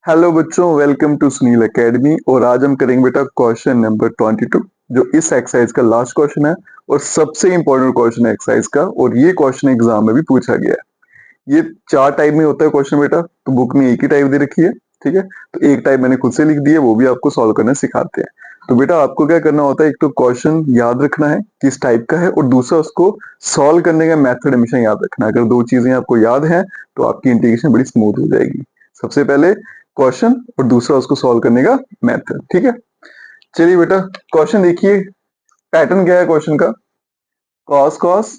Hello बच्चों, welcome to Sunil academy. और आज हम करेंगे बेटा क्वेश्चन नंबर 22, जो इस एक्सरसाइज का लास्ट क्वेश्चन है और सबसे इंपॉर्टेंट क्वेश्चन है एक्सरसाइज का। और ये क्वेश्चन एग्जाम में भी पूछा गया है। ये 4 टाइप में होता है क्वेश्चन बेटा, तो बुक में एक ही टाइप दे रखी है, ठीक है। तो एक टाइप मैंने खुद से लिख दी है, वो भी आपको सॉल्व करना सिखाते हैं। तो बेटा आपको क्या करना होता है, एक तो क्वेश्चन याद रखना है किस टाइप का है, और दूसरा उसको सॉल्व करने का मेथड हमेशा याद रखना है। अगर दो चीजें आपको याद है तो आपकी इंटीग्रेशन बड़ी स्मूथ हो जाएगी। सबसे पहले क्वेश्चन और दूसरा उसको सॉल्व करने का मेथड, ठीक है। चलिए बेटा क्वेश्चन देखिए। पैटर्न क्या है क्वेश्चन का, कॉस कॉस,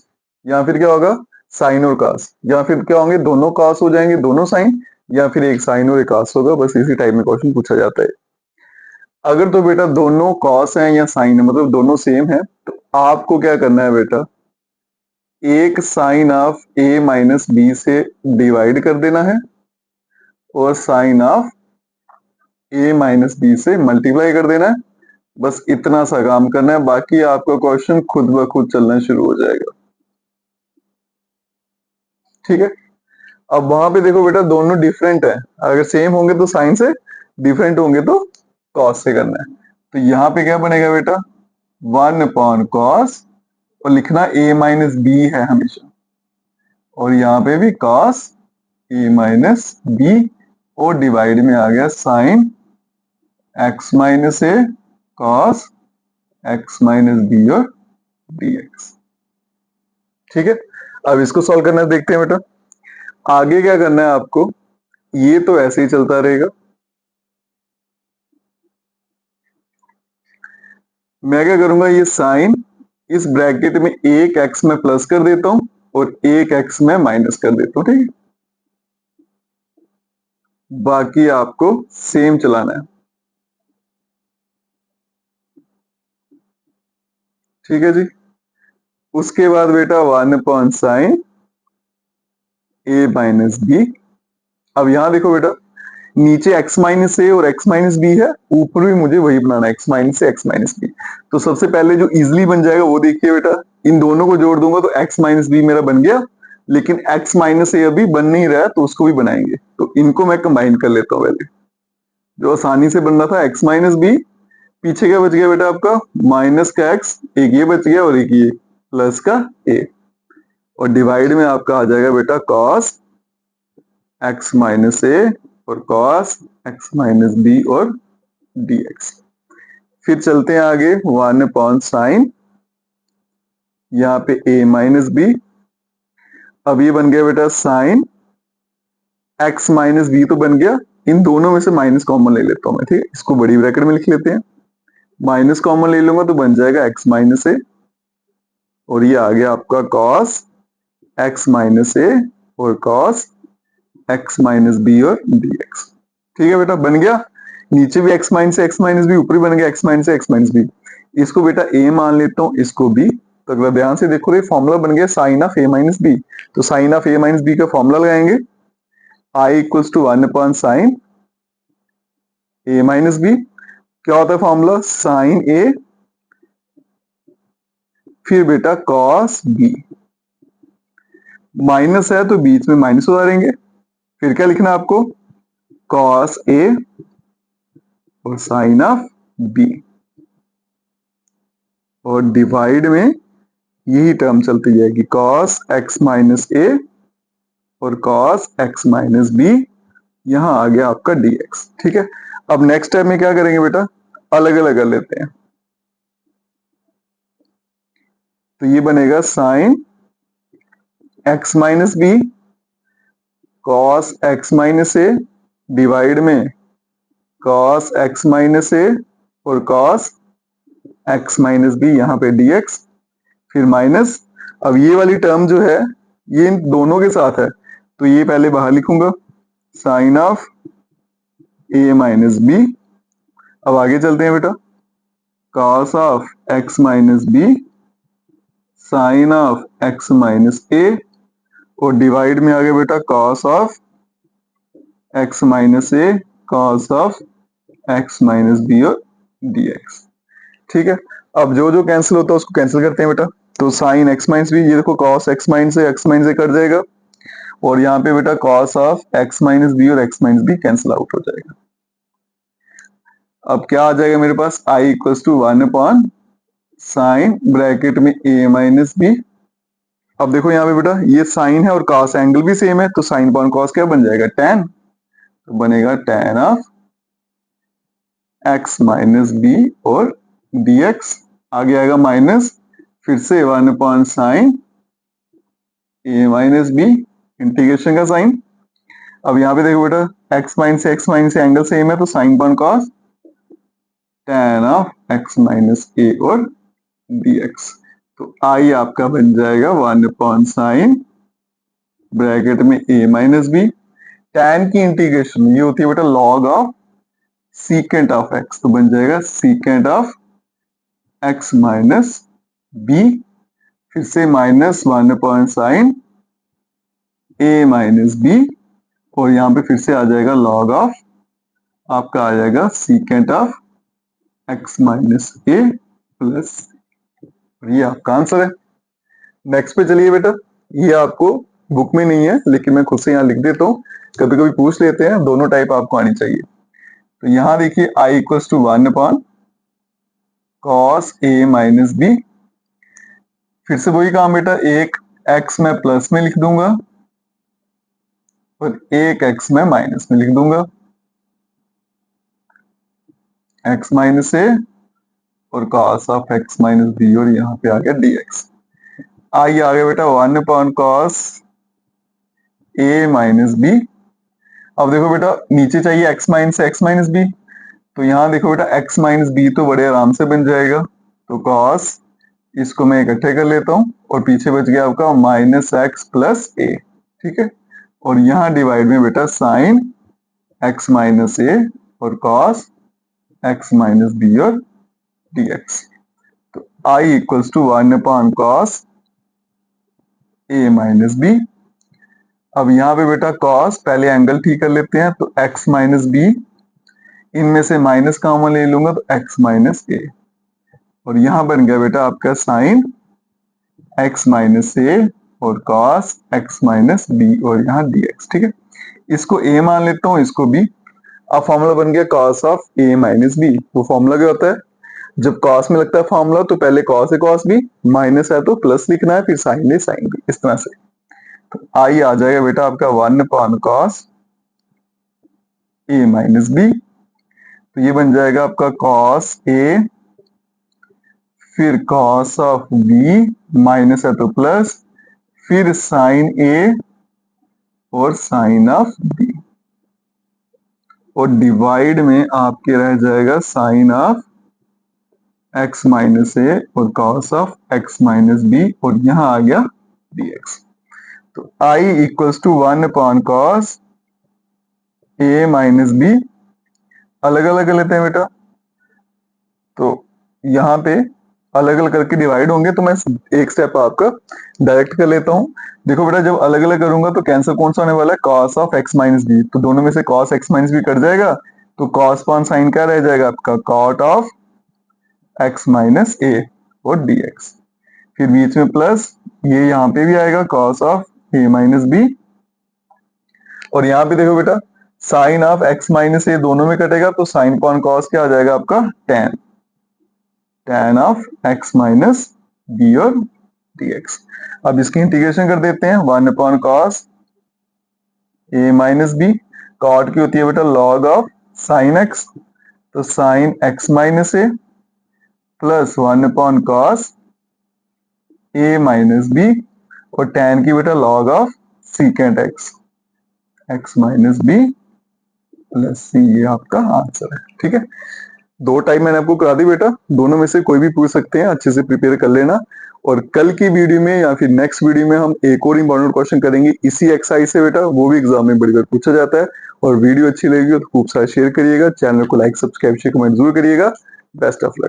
या फिर क्या होगा साइन और कास, या फिर क्या होंगे दोनों कास हो जाएंगे दोनों साइन, या फिर एक साइन और एक कास होगा। बस इसी टाइप में क्वेश्चन पूछा जाता है। अगर तो बेटा दोनों कॉस हैं या साइन है, मतलब दोनों सेम है, तो आपको क्या करना है बेटा, एक sine of A minus B से डिवाइड कर देना है और sine of A minus B से मल्टीप्लाई कर देना है। बस इतना सा काम करना है, बाकी आपका क्वेश्चन खुद ब खुद चलना शुरू हो जाएगा, ठीक है। अब वहां पे देखो बेटा दोनों डिफरेंट है, अगर सेम होंगे तो साइन से, डिफरेंट होंगे तो कॉस से करना है। तो यहाँ पे क्या बनेगा बेटा, 1/cos, और लिखना a माइनस बी है हमेशा, और यहाँ पे भी cos a माइनस बी, और डिवाइड में आ गया sign x minus A cos x minus B और dx, ठीक है। अब इसको सॉल्व करना देखते हैं बेटा। आगे क्या करना है आपको, ये तो ऐसे ही चलता रहेगा। मैं क्या करूंगा, ये साइन इस ब्रैकेट में एक एक्स में प्लस कर देता हूं और एक एक्स में माइनस कर देता हूं, ठीक है। बाकी आपको सेम चलाना है, ठीक है जी। उसके बाद बेटा 1/sin ए माइनस बी। अब यहां देखो बेटा, नीचे x माइनस ए और x माइनस बी है, ऊपर भी मुझे वही बनाना है, x minus A x minus B. तो सबसे पहले जो इजिली बन जाएगा वो देखिए बेटा, इन दोनों को जोड़ दूंगा तो x माइनस बी मेरा बन गया, लेकिन x माइनस ए अभी बन नहीं रहा है तो उसको भी बनाएंगे। तो इनको मैं कंबाइन कर लेता हूँ पहले, जो आसानी से बन रहा था x माइनस बी। पीछे क्या बच गया बेटा आपका, माइनस का x, एक ये बच गया और एक ये प्लस का a, और डिवाइड में आपका आ जाएगा बेटा cos x माइनस ए और cos x माइनस बी और dx। फिर चलते हैं आगे, 1/sin, यहाँ पे a माइनस बी। अब ये बन गया बेटा साइन x माइनस बी तो बन गया, इन दोनों में से माइनस कॉमन ले लेता हूं मैं, ठीक है। इसको बड़ी ब्रैकेट में लिख लेते हैं, माइनस कॉमन ले लूंगा तो बन जाएगा x माइनस ए, और ये आ गया आपका cos x माइनस ए और cos x माइनस बी और dx, ठीक है बेटा बन गया। नीचे भी x minus x minus B, ऊपर भी बन गया x minus x minus B. इसको बेटा a मान लेता हूँ, इसको b। तो अगर ध्यान से देखो ये फॉर्मूला बन गया sine of a minus B. तो sine of a minus B का फॉर्मूला लगाएंगे, i equals to 1/sin a minus B. क्या होता है फॉर्मूला, साइन a फिर बेटा cos b, माइनस है तो बीच में माइनस उतारेंगे। फिर क्या लिखना है आपको, cos a और साइन ऑफ b, और डिवाइड में यही टर्म चलती जाएगी, cos x माइनस ए और cos x माइनस बी। यहां आ गया आपका dx, ठीक है। अब नेक्स्ट स्टेप में क्या करेंगे बेटा, अलग अलग कर लेते हैं। तो ये बनेगा sine x minus B cos x minus A, divide में cos x माइनस ए और cos x माइनस बी, यहाँ पे dx, फिर माइनस। अब ये वाली टर्म जो है ये इन दोनों के साथ है, तो ये पहले बाहर लिखूंगा, sine of a minus B. अब आगे चलते हैं बेटा, cos of x minus B sine of x minus A, और डिवाइड में आ गया बेटा cos of x minus A cos of x minus B और dx, ठीक है। अब जो जो कैंसिल होता है उसको कैंसिल करते हैं बेटा। तो साइन x माइनस बी, ये देखो cos x minus A x minus A cut जाएगा, और यहाँ पे बेटा cos of x minus B और x minus B cancel out हो जाएगा। अब क्या आ जाएगा मेरे पास, i equals to 1 upon sine bracket में a माइनस बी। अब देखो यहाँ पे बेटा ये साइन है और cos एंगल भी सेम है, तो साइन अपॉन cos क्या बन जाएगा, tan, तो बनेगा tan of x minus B और dx। आगे आएगा माइनस, फिर से 1 upon sine a minus B, integration का साइन। अब यहाँ पे देखो बेटा x माइनस एंगल सेम है, तो sine upon cos tan of x minus a और dx। तो i आपका बन जाएगा 1 अपॉन साइन ब्रैकेट में a माइनस बी। tan की इंटीग्रेशन ये होती है बेटा log of secant of x, तो बन जाएगा secant of x minus B, फिर से minus 1 upon sine a minus B, और यहाँ पे फिर से आ जाएगा log ऑफ, आपका आ जाएगा secant of x minus a plus, ये आपका आंसर है। नेक्स्ट पे चलिए बेटा, ये आपको बुक में नहीं है लेकिन मैं खुद से यहाँ लिख देता हूँ, कभी कभी पूछ लेते हैं, दोनों टाइप आपको आनी चाहिए। तो यहाँ देखिए i equals to 1 upon cos a minus B, फिर से वही काम बेटा, एक x मैं प्लस में लिख दूंगा और एक x मैं माइनस में लिख दूंगा, x माइनस a और cos of x minus b, और यहाँ पे आ गया dx। आई आ गया बेटा 1 upon cos a minus b। अब देखो बेटा नीचे चाहिए x माइनस b, तो यहाँ देखो बेटा x माइनस b तो बड़े आराम से बन जाएगा, तो cos इसको मैं इकट्ठे कर लेता हूँ और पीछे बच गया आपका माइनस एक्स प्लस ए, ठीक है। और यहाँ डिवाइड में बेटा साइन x माइनस ए और cos x माइनस बी और dx। तो i equals to 1 upon cos a minus B. अब यहाँ पे बेटा cos, पहले एंगल ठीक कर लेते हैं, तो x माइनस बी, इनमें से माइनस कॉमन ले लूंगा तो x माइनस ए, और यहाँ बन गया बेटा आपका साइन x माइनस ए और cos x माइनस बी और यहाँ dx, ठीक है। इसको a मान लेता हूँ, इसको b। अब फॉर्मूला बन गया cos of a minus B. वो फॉर्मूला क्या होता है, जब cos में लगता है फॉर्मूला तो पहले cos है cos b, माइनस है तो प्लस लिखना है, फिर साइन है साइन b, इस तरह से। तो i आ जाएगा बेटा आपका 1 upon cos a minus B, तो ये बन जाएगा आपका cos a, फिर cos ऑफ b, माइनस है तो प्लस, फिर साइन a और साइन ऑफ b, और डिवाइड में आपके रह जाएगा sine of x minus A और cos of x minus b, और यहाँ आ गया dx। तो i equals to 1 upon cos a minus b, अलग अलग कर लेते हैं बेटा, तो यहाँ पे अलग अलग करके डिवाइड होंगे, तो मैं एक स्टेप आपका डायरेक्ट कर लेता हूँ। देखो बेटा जब अलग अलग करूंगा तो कैंसिल कौन सा होने वाला है, cos of x minus B, cut दोनों में से cos x माइनस बी कट जाएगा, तो cos अपॉन साइन क्या रह जाएगा आपका, cot of x minus a और dx, फिर बीच में प्लस, ये यहाँ पे भी आएगा cos of a minus b, और यहाँ पे देखो बेटा sine of x minus a दोनों में कटेगा, तो साइन अपॉन cos क्या आ जाएगा आपका, tan of x minus b और dx। अब इसकी इंटीग्रेशन कर देते हैं, 1 upon cos a minus b, cot की होती है बेटा log ऑफ साइन x, तो sine x minus a plus 1 upon cos a minus b, और tan की बेटा log of secant x minus b plus c, ये आपका आंसर है, ठीक है। दो टाइप मैंने आपको करा दी बेटा, दोनों में से कोई भी पूछ सकते हैं, अच्छे से प्रिपेयर कर लेना। और कल की वीडियो में या फिर नेक्स्ट वीडियो में हम एक और इंपॉर्टेंट क्वेश्चन करेंगे इसी एक्सरसाइज से बेटा, वो भी एग्जाम में बड़ी बार पूछा जाता है। और वीडियो अच्छी लगेगी तो खूब सारा शेयर करिएगा, चैनल को लाइक सब्सक्राइब शेयर कमेंट जरूर करिएगा। Best of luck.